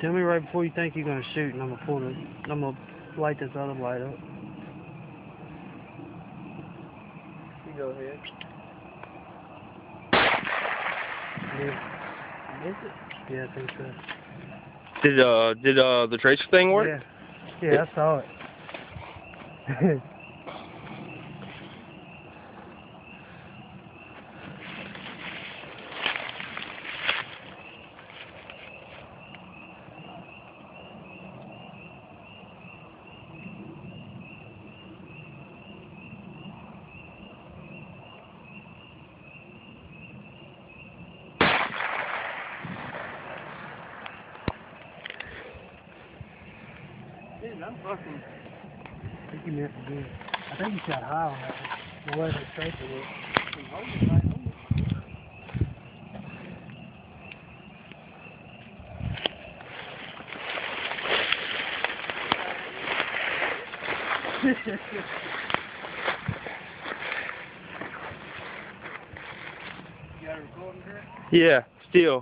Tell me right before you think you're gonna shoot, and I'm gonna light this other light up. You go ahead. Yeah. Is it? Yeah, I think so. Did the tracer thing work? Yeah. Yeah, I saw it. Dude, I'm fucking... I think you meant to do it. I think you shot high on that one. The way the tracer was. I'm holding right on it. You got a recording here? Yeah, still.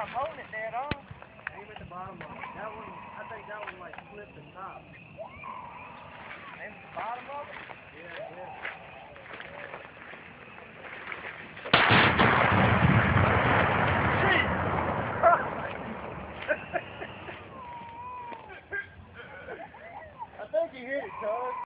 I'm holding it dead on. Aim at the bottom of it. That one, I think that one like flipped the top. Aim at the bottom of it? Yeah, yeah. I think you hit it, Todd.